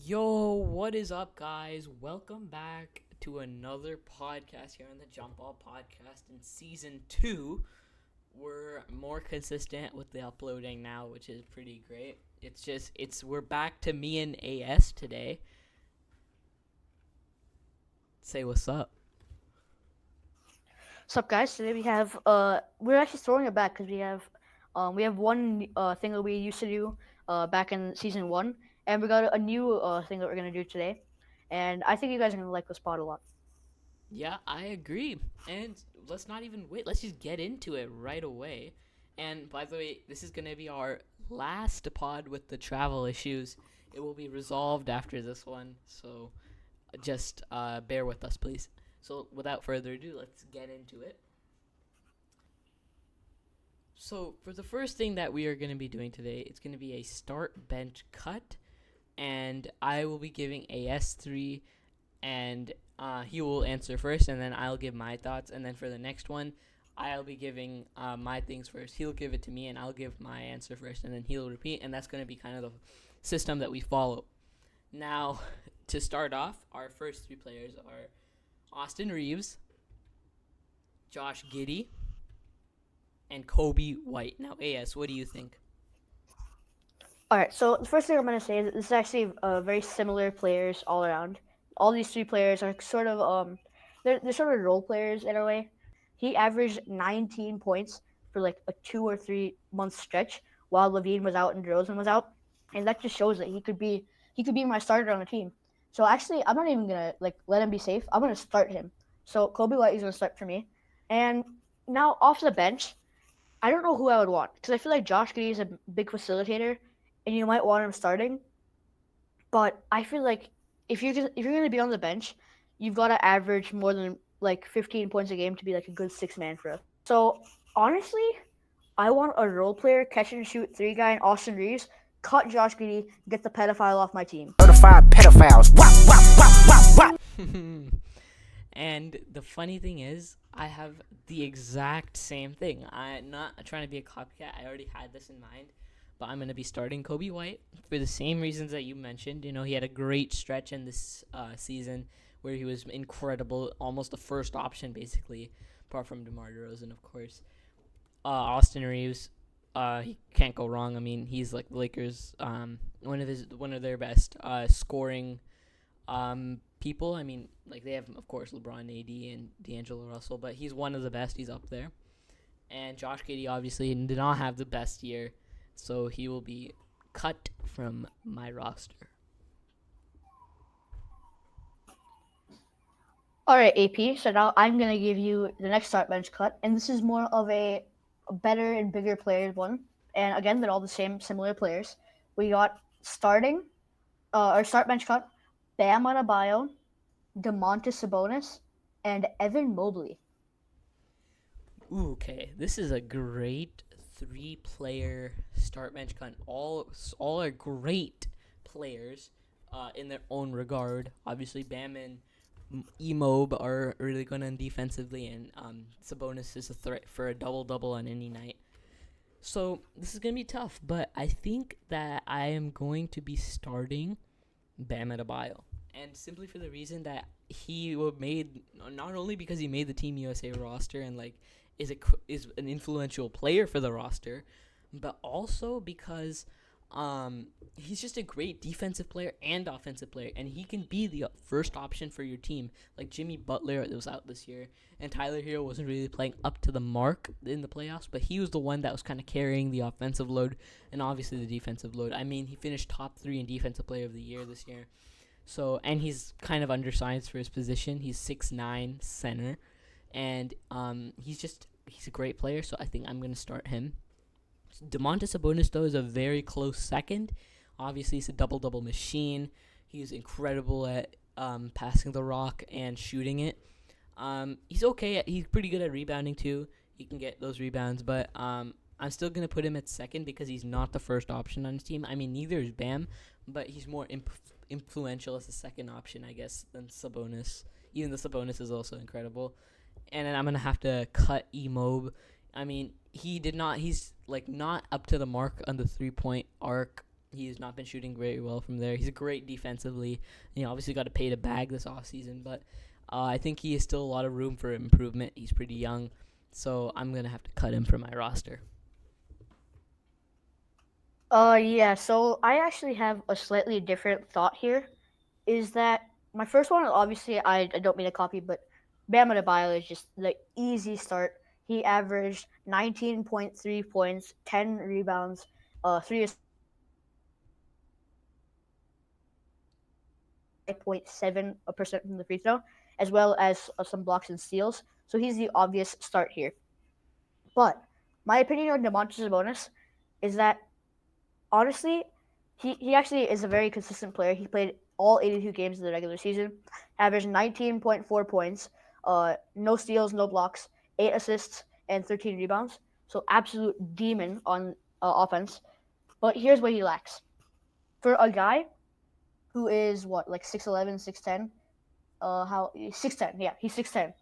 Yo, what is up, guys? Welcome back to another podcast here on the Jump Ball Podcast in season 2. We're more consistent with the uploading now, which is pretty great. We're back to me and AS today. Say what's up. What's up, guys? Today we're actually throwing it back because we have one thing that we used to do back in season one, and we got a new thing that we're gonna do today, and I think you guys are gonna like this spot a lot. Yeah, I agree. And let's not even wait. Let's just get into it right away. And by the way, this is going to be our last pod with the travel issues. It will be resolved after this one. So just bear with us, please. So without further ado, let's get into it. So for the first thing that we are going to be doing today, it's going to be a start bench cut. And I will be giving AS3 and he will answer first, and then I'll give my thoughts. And then for the next one, I'll be giving my things first. He'll give it to me, and I'll give my answer first, and then he'll repeat. And that's going to be kind of the system that we follow. Now, to start off, our first three players are Austin Reeves, Josh Giddey, and Kobe White. Now, AS, what do you think? All right, so the first thing I'm gonna say is that this is actually very similar players all around. All these three players are sort of they're sort of role players in a way. He averaged 19 points for like a 2 or 3 month stretch while Levine was out and DeRozan was out, and that just shows that he could be my starter on the team. So actually, I'm not even gonna like let him be safe. I'm gonna start him. So Kobe White is gonna start for me, and now off the bench, I don't know who I would want because I feel like Josh Giddey is a big facilitator, and you might want him starting. But I feel like if you're gonna be on the bench, you've got to average more than like 15 points a game to be like a good six man for us. So honestly, I want a role player, catch and shoot three guy in Austin Reeves, cut Josh Giddey, get the pedophile off my team. Certified pedophiles. Wop, wop, wop, wop, wop. And the funny thing is, I have the exact same thing. I'm not trying to be a copycat. I already had this in mind, but I'm going to be starting Kobe White for the same reasons that you mentioned. You know, he had a great stretch in this season where he was incredible, almost the first option, basically, apart from DeMar DeRozan, of course. Austin Reeves, he can't go wrong. I mean, he's like the Lakers, one of their best scoring people. I mean, like they have, of course, LeBron, AD, and D'Angelo Russell, but he's one of the best. He's up there. And Josh Giddey obviously did not have the best year, so he will be cut from my roster. All right, AP. So now I'm gonna give you the next start bench cut, and this is more of a better and bigger players one. And again, they're all the same, similar players. We got starting our start bench cut: Bam Adebayo, Demontis Sabonis, and Evan Mobley. Ooh, okay, this is a great three-player start bench cut. All are great players in their own regard. Obviously, Bam and Emob are really good on defensively, and Sabonis is a threat for a double-double on any night. So this is going to be tough, but I think that I am going to be starting Bam Adebayo. And simply for the reason that he made, not only because he made the Team USA roster and like is an influential player for the roster, but also because he's just a great defensive player and offensive player, and he can be the first option for your team. Like Jimmy Butler was out this year, and Tyler Hero wasn't really playing up to the mark in the playoffs, but he was the one that was kind of carrying the offensive load and obviously the defensive load. I mean, he finished top 3 in defensive player of the year this year. So, and he's kind of undersized for his position. He's 6'9" center, and he's a great player. So I think I'm gonna start him. Demontis Sabonis, though, is a very close second. Obviously, he's a double-double machine. He's incredible at passing the rock and shooting it. He's pretty good at rebounding, too. He can get those rebounds, but I'm still going to put him at second because he's not the first option on his team. I mean, neither is Bam, but he's more influential as a second option, I guess, than Sabonis. Even though Sabonis is also incredible. And then I'm going to have to cut Emob. I mean, he's like not up to the mark on the 3-point arc He's not been shooting very well from there. He's great defensively. Obviously got to pay the bag this offseason, but I think he has still a lot of room for improvement. He's pretty young, so I'm going to have to cut him from my roster. Yeah, so I actually have a slightly different thought here. Is that my first one? Obviously, I don't mean to copy, but Bam Adebayo is just the easy start. He averaged 19.3 points, 10 rebounds, 3.7% from the free throw, as well as some blocks and steals. So he's the obvious start here. But my opinion on Demontis Sabonis is that honestly, he actually is a very consistent player. He played all 82 games of the regular season, averaged 19.4 points, no steals, no blocks, 8 assists, and 13 rebounds. So absolute demon on offense. But here's what he lacks. For a guy who is what, like 6'11", 6'10", how 6'10", yeah, he's 6'10".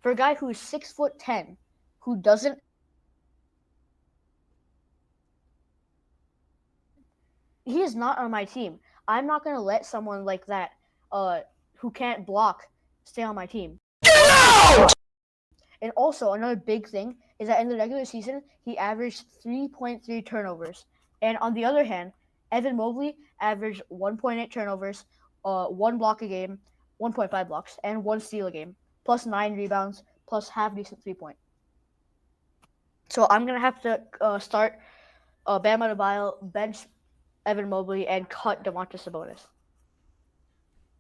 For a guy who's 6'10", who doesn't, he is not on my team. I'm not gonna let someone like that, who can't block, stay on my team. And also another big thing is that in the regular season he averaged 3.3 turnovers, and on the other hand, Evan Mobley averaged 1.8 turnovers, 1 block a game, 1.5 blocks, and 1 steal a game, plus 9 rebounds, plus half decent 3 point. So I'm gonna have to start Bam Adebayo, bench Evan Mobley, and cut Demontis Sabonis.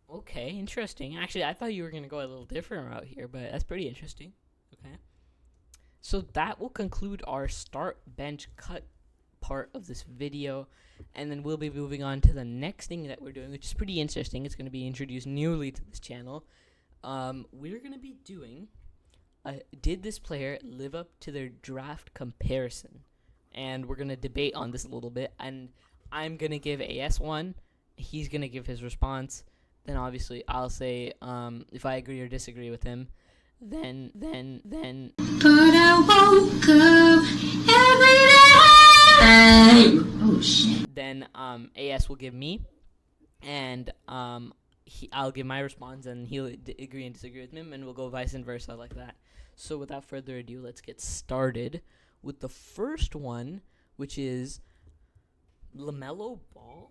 Okay, interesting. Actually, I thought you were going to go a little different route here, but that's pretty interesting. Okay. So that will conclude our start, bench, cut part of this video. And then we'll be moving on to the next thing that we're doing, which is pretty interesting. It's going to be introduced newly to this channel. We're going to be doing did this player live up to their draft comparison? And we're going to debate on this a little bit. And I'm going to give AS one. He's going to give his response. Then obviously I'll say if I agree or disagree with him. Then. But I woke up every day. Oh shit. Then AS will give me, and I'll give my response, and he'll agree and disagree with him, and we'll go vice versa like that. So without further ado, let's get started with the first one, which is LaMelo Ball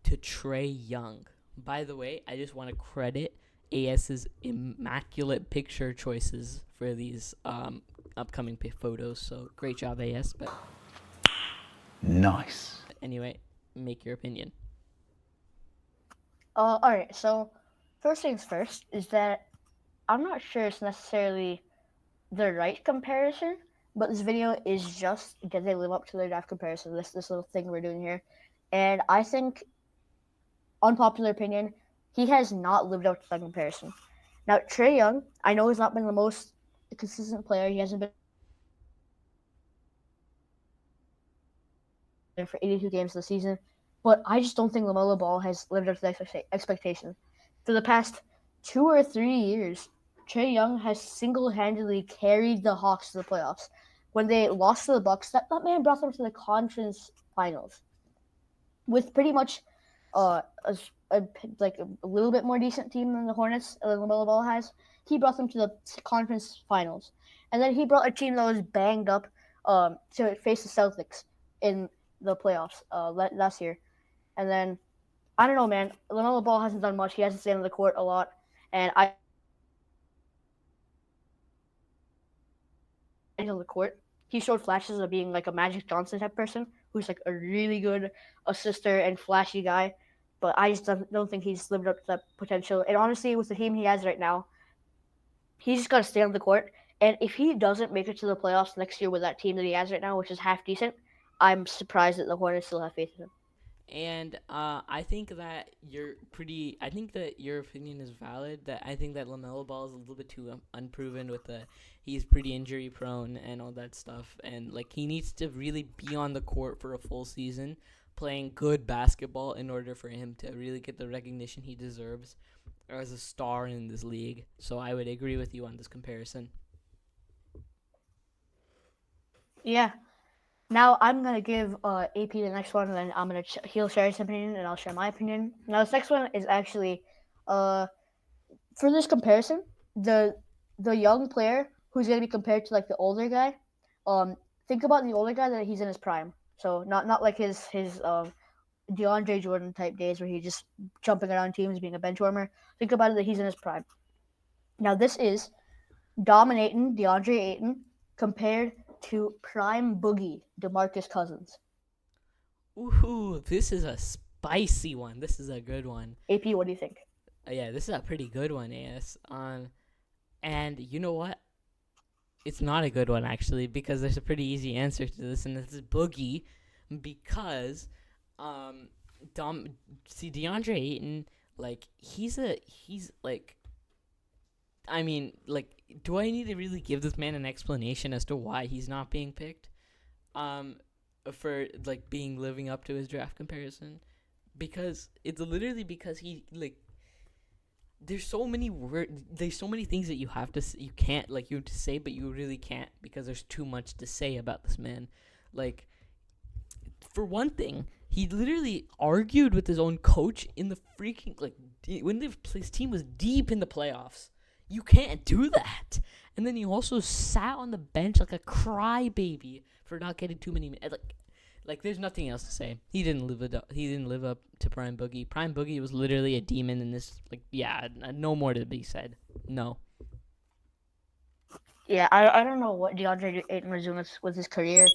to Trae Young. By the way, I just want to credit AS's immaculate picture choices for these upcoming photos. So great job, AS. But Nice. anyway, make your opinion. All right. So first things first is that I'm not sure it's necessarily the right comparison, but this video is just did they live up to their draft comparison? This little thing we're doing here, and I think, unpopular opinion, he has not lived up to that comparison. Now Trae Young, I know he's not been the most consistent player. He hasn't been for 82 games this season, but I just don't think LaMelo Ball has lived up to the expectation. For the past 2 or 3 years, Trae Young has single-handedly carried the Hawks to the playoffs. When they lost to the Bucks, that man brought them to the conference finals with pretty much a little bit more decent team than the Hornets LaMelo Ball has. He brought them to the conference finals, and then he brought a team that was banged up to face the Celtics in the playoffs last year. And then I don't know, man. LaMelo Ball hasn't done much. He hasn't stayed on the court a lot, and I on the court, he showed flashes of being like a Magic Johnson type person, who's like a really good assister and flashy guy. But I just don't think he's lived up to that potential. And honestly, with the team he has right now, he's just got to stay on the court. And if he doesn't make it to the playoffs next year with that team that he has right now, which is half decent, I'm surprised that the Hornets still have faith in him. And I think that I think that your opinion is valid. That I think that LaMelo Ball is a little bit too unproven with he's pretty injury prone and all that stuff. And like he needs to really be on the court for a full season, playing good basketball in order for him to really get the recognition he deserves as a star in this league. So I would agree with you on this comparison. Yeah. Now I'm gonna give AP the next one, and then he'll share his opinion, and I'll share my opinion. Now this next one is actually, uh, for this comparison, the the young player who's gonna be compared to like the older guy. Think about the older guy that he's in his prime. So not like his DeAndre Jordan type days where he's just jumping around teams being a bench warmer. Think about it that he's in his prime. Now this is dominating DeAndre Ayton compared to prime Boogie DeMarcus Cousins. Ooh, this is a spicy one. This is a good one. AP, what do you think? Yeah, this is a pretty good one, AS. And you know what? It's not a good one actually because there's a pretty easy answer to this, and this is Boogie, because um, Dom see DeAndre Ayton, like he's like, I mean, like, do I need to really give this man an explanation as to why he's not being picked? Um, for like being living up to his draft comparison, because it's literally because he like there's so many things that you can't like you to say, but you really can't because there's too much to say about this man. Like, for one thing, he literally argued with his own coach in the freaking like when his team was deep in the playoffs. You can't do that. And then he also sat on the bench like a crybaby for not getting too many minutes. Like, there's nothing else to say. He didn't live it up. He didn't live up to Prime Boogie. Prime Boogie was literally a demon in this. Like, yeah, no more to be said. No. Yeah, I don't know what DeAndre Ayton was doing with his career.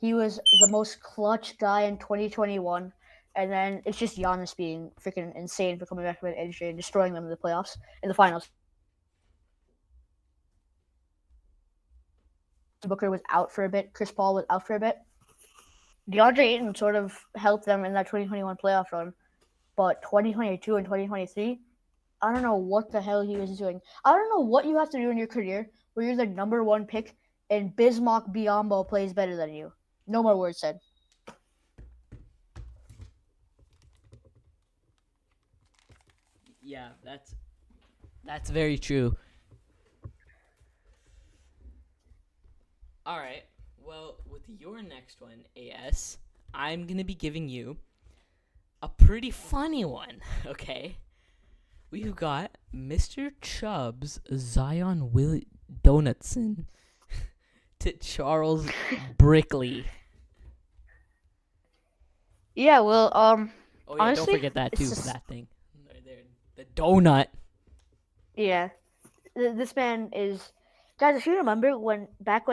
He was the most clutch guy in 2021, and then it's just Giannis being freaking insane for coming back from an injury and destroying them in the playoffs, in the finals. Booker was out for a bit. Chris Paul was out for a bit. DeAndre Ayton sort of helped them in that 2021 playoff run, but 2022 and 2023, I don't know what the hell he was doing. I don't know what you have to do in your career where you're the number one pick and Bismack Biyombo plays better than you. No more words said. Yeah, that's very true. All right. Well, with your next one, AS, I'm gonna be giving you a pretty funny one. Okay. We've got Mr. Chubbs Zion Donutson to Charles Brickley. Yeah, well, Oh yeah, honestly, don't forget that too. it's just, That thing right there, the donut. yeah, this man is, guys. If you remember when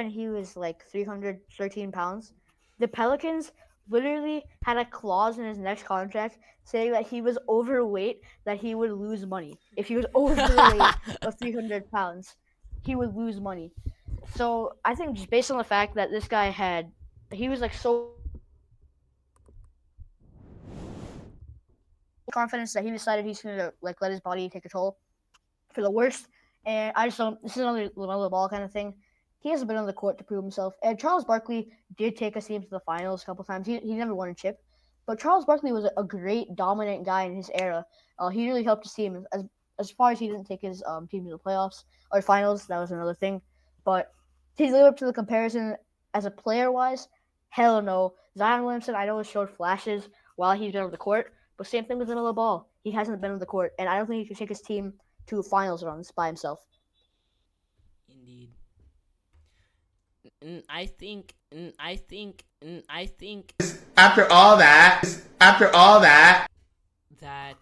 he was like 313 pounds, the Pelicans literally had a clause in his next contract saying that he was overweight, that he would lose money if he was overweight of 300 pounds, he would lose money. So I think just based on the fact that this guy he was like so confidence that he decided he's gonna like let his body take a toll for the worst. And I just don't. This is another LaMelo Ball kind of thing. He hasn't been on the court to prove himself. And Charles Barkley did take a team to the finals a couple times. He never won a chip, but Charles Barkley was a great dominant guy in his era. He really helped his team as far as he didn't take his team to the playoffs or finals. That was another thing, but did he live up to the comparison as a player wise? Hell no. Zion Williamson, I know, has showed flashes while he's been on the court, but same thing with LaMelo Ball. He hasn't been on the court, and I don't think he can take his team to finals runs by himself. Indeed. I think After all that, that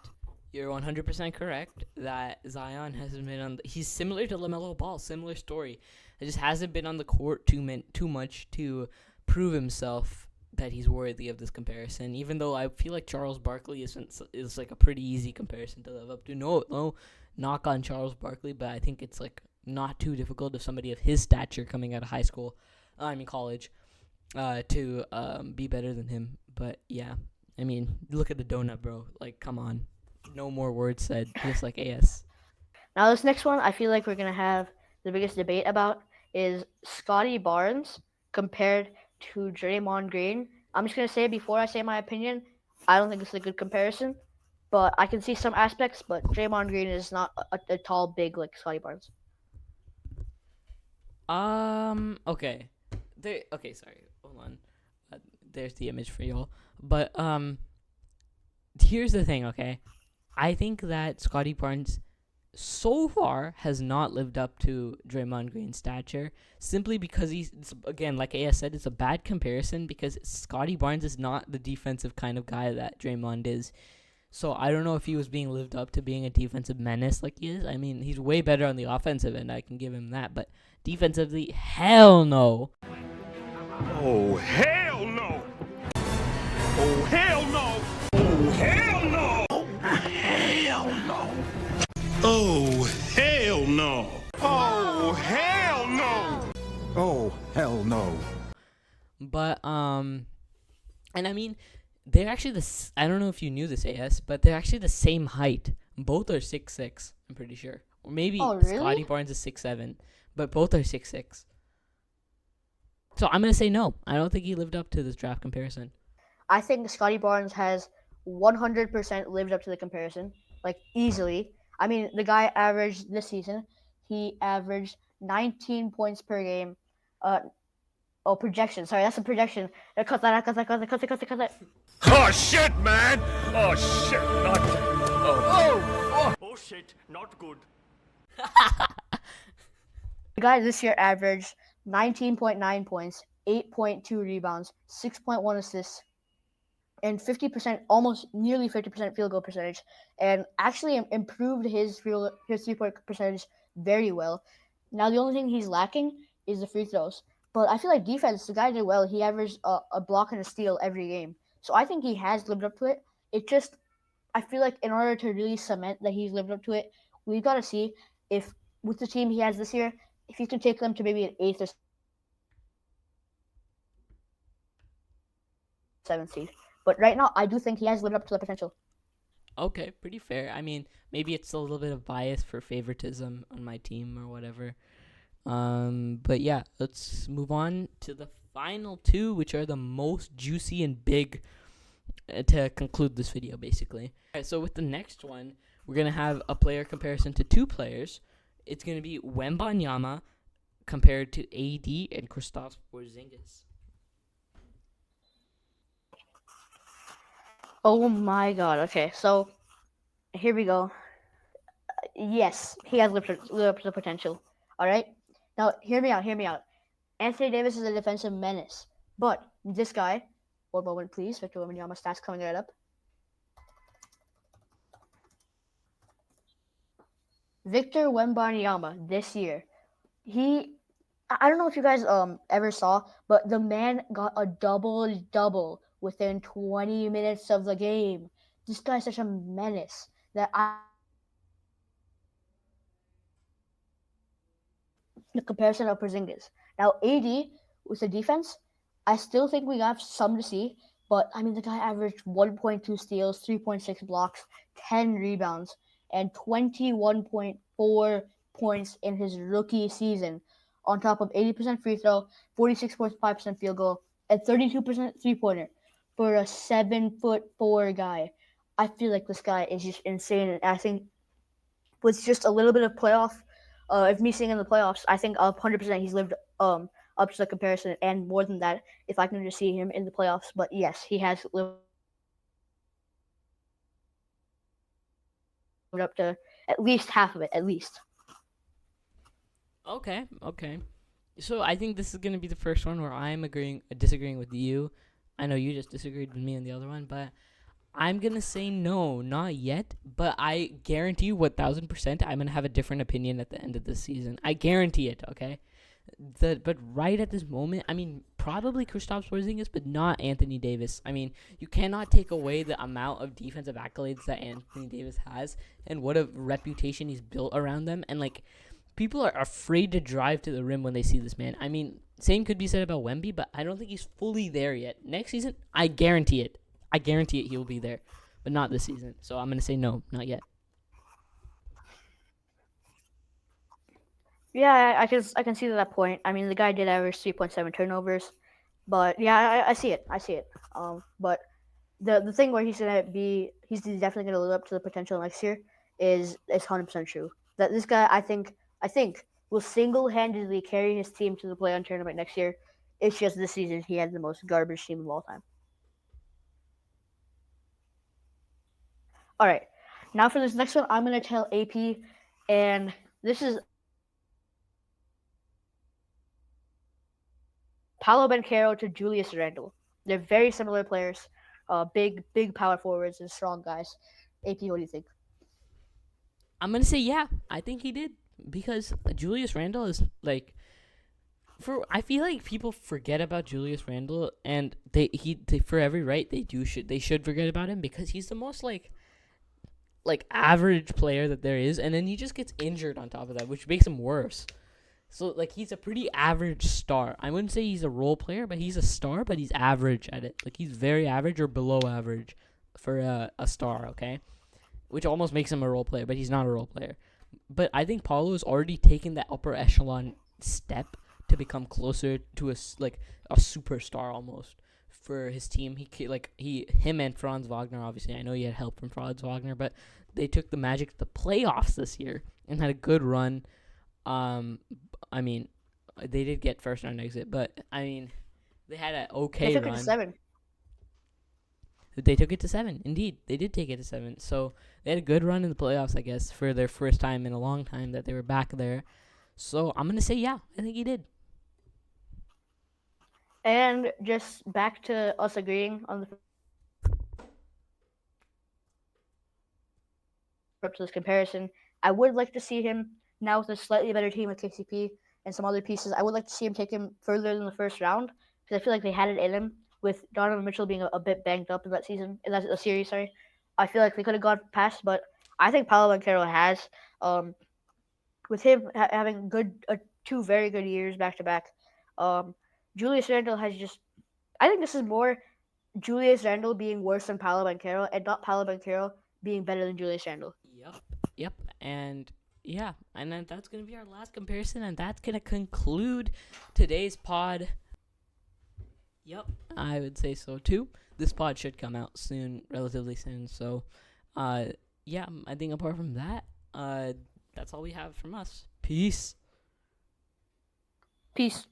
you're 100% correct that Zion hasn't been on. He's similar to LaMelo Ball, similar story. It just hasn't been on the court too much to prove himself that he's worthy of this comparison. Even though I feel like Charles Barkley is like a pretty easy comparison to live up to. No knock on Charles Barkley, but I think it's like not too difficult if somebody of his stature coming out of high school, college, to be better than him. But yeah, I mean, look at the donut, bro. Like, come on. No more words said, just like AS. Now, this next one, I feel like we're going to have the biggest debate about is Scotty Barnes compared to Draymond Green. I'm just going to say before I say my opinion, I don't think it's a good comparison, but I can see some aspects, but Draymond Green is not a tall, big like Scotty Barnes. Okay. Okay, sorry. Hold on. there's the image for y'all. But here's the thing, okay? I think that Scotty Barnes so far has not lived up to Draymond Green's stature simply because again, like AS said, it's a bad comparison because Scotty Barnes is not the defensive kind of guy that Draymond is. So I don't know if he was being lived up to being a defensive menace like he is. I mean, he's way better on the offensive end, I can give him that, but defensively, hell no. Oh, hell no! Oh, hell no! Oh, hell no! Hell no! Oh, hell no! Oh, hell no! Oh, hell no! But and I mean, they're actually I don't know if you knew this, AS, but they're actually the same height. Both are 6'6", I'm pretty sure. Or maybe Oh, really? Scotty Barnes is 6'7", but both are 6'6". So I'm gonna say no. I don't think he lived up to this draft comparison. I think Scotty Barnes has 100% lived up to the comparison, like easily. I mean, the guy averaged this season, he averaged 19 points per game. Projection. Sorry, that's a projection. Cut that out, cut that. Oh, shit, man! Oh, shit, not good. Oh, shit, not good. The guy this year averaged 19.9 points, 8.2 rebounds, 6.1 assists, and 50%, almost nearly 50% field goal percentage, and actually improved his 3-point percentage very well. Now the only thing he's lacking is the free throws, but I feel like defense, the guy did well. He averaged a block and a steal every game, so I think he has lived up to it. It just, I feel like in order to really cement that he's lived up to it, we've got to see if with the team he has this year, if he can take them to maybe an 8th or 7th seed. But right now, I do think he has lived up to the potential. Okay, pretty fair. I mean, maybe it's a little bit of bias for favoritism on my team or whatever. But yeah, let's move on to the final two, which are the most juicy and big to conclude this video, basically. Alright, so with the next one, we're going to have a player comparison to two players. It's going to be Wembanyama compared to AD and Kristaps Porzingis. Oh my god. Okay, so here we go. Yes, he has lived up to the potential. All right. Now, hear me out. Anthony Davis is a defensive menace, but this guy, one moment, please. Victor Wembanyama stats coming right up. Victor Wembanyama this year, I don't know if you guys ever saw, but the man got a double within 20 minutes of the game. This guy's such a menace that the comparison of Porzingis. Now, AD with the defense, I still think we have some to see, but I mean, the guy averaged 1.2 steals, 3.6 blocks, 10 rebounds, and 21.4 points in his rookie season, on top of 80% free throw, 46.5% field goal, and 32% three pointer for a 7'4" guy. I feel like this guy is just insane, and I think with just a little bit of playoff, of me seeing in the playoffs, I think 100% he's lived up to the comparison, and more than that, if I can just see him in the playoffs. But yes, he has lived up to at least half of it, at least. Okay. So I think this is gonna be the first one where I'm disagreeing with you. I know you just disagreed with me on the other one, but I'm gonna say no, not yet. But I guarantee you, 1,000%, I'm gonna have a different opinion at the end of this season. I guarantee it. Okay. But right at this moment, I mean, probably Kristaps Porzingis, but not Anthony Davis. I mean, you cannot take away the amount of defensive accolades that Anthony Davis has and what a reputation he's built around them. And like, people are afraid to drive to the rim when they see this man. I mean, same could be said about Wemby, but I don't think he's fully there yet. Next season, I guarantee it. He will be there, but not this season. So I'm gonna say no, not yet. Yeah, I can see that point. I mean, the guy did average 3.7 turnovers, but yeah, I see it. But the thing where he's definitely gonna live up to the potential next year is 100% true. That this guy, I think will single handedly carry his team to the play-in tournament next year. It's just this season he had the most garbage team of all time. All right, now for this next one, I'm gonna tell AP, and this is Paolo Banchero to Julius Randle. They're very similar players, big power forwards and strong guys. AP, what do you think? I'm gonna say yeah. I think he did because Julius Randle is like I feel like people forget about Julius Randle, and they for every right they should forget about him because he's the most like average player that there is, and then he just gets injured on top of that, which makes him worse. So like he's a pretty average star. I wouldn't say he's a role player, but he's a star, but he's average at it. Like he's very average or below average for a star. Okay, which almost makes him a role player, but he's not a role player. But I think Paulo has already taken that upper echelon step to become closer to like a superstar almost for his team. Him and Franz Wagner, obviously. I know he had help from Franz Wagner, but they took the Magic to the playoffs this year and had a good run. I mean, they did get first round exit, but I mean, they had an okay They took run. it to 7. They took it to 7. Indeed, they did take it to 7. So they had a good run in the playoffs, I guess, for their first time in a long time that they were back there. So I'm gonna say yeah, I think he did. And just back to us agreeing on the up to this comparison, I would like to see him now with a slightly better team with KCP and some other pieces. I would like to see him take him further than the first round because I feel like they had it in him with Donovan Mitchell being a bit banged up in that season, in that series. Sorry, I feel like they could have gone past, but I think Paolo Banchero has, with him having two very good years back to back. Julius Randle has just. I think this is more Julius Randle being worse than Paolo Banchero, and not Paolo Banchero being better than Julius Randle. Yep, and yeah, and then that's gonna be our last comparison, and that's gonna conclude today's pod. Yep, I would say so too. This pod should come out soon, relatively soon. So, yeah, I think apart from that, that's all we have from us. Peace. Peace.